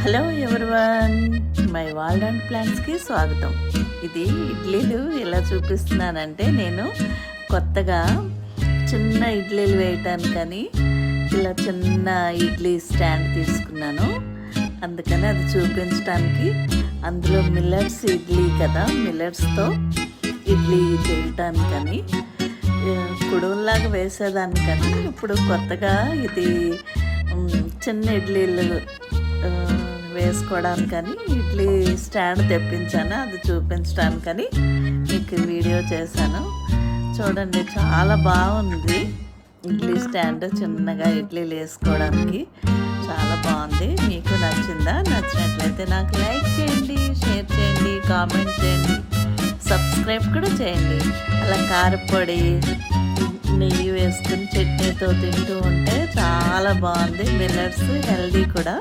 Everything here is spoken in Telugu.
Hello everyone, my world and ప్లాన్స్కి స్వాగతం. ఇది ఇడ్లీలు ఎలా చూపిస్తున్నానంటే, నేను కొత్తగా చిన్న ఇడ్లీలు వేయటానికని ఇలా చిన్న ఇడ్లీ స్టాండ్ తీసుకున్నాను. అందుకని అది చూపించడానికి, అందులో మిల్లెట్స్ ఇడ్లీ కదా, మిల్లెట్స్తో ఇడ్లీ చేయటానికని కుడుల్లాగా వేసేదానికని ఇప్పుడు కొత్తగా ఇది చిన్న ఇడ్లీలు వేసుకోవడానికని ఇడ్లీ స్టాండ్ తెప్పించాను. అది చూపించడానికని మీకు వీడియో చేశాను. చూడండి, చాలా బాగుంది ఇడ్లీ స్టాండ్. చిన్నగా ఇడ్లీలు వేసుకోవడానికి చాలా బాగుంది. మీకు నచ్చిందా? నచ్చినట్లయితే నాకు లైక్ చేయండి, షేర్ చేయండి, కామెంట్ చేయండి, సబ్స్క్రైబ్ కూడా చేయండి. అలా కారపొడి నెయ్యి వేసుకుని చట్నీతో తింటూ ఉంటే చాలా బాగుంది. మిల్లెట్స్ హెల్దీ కూడా.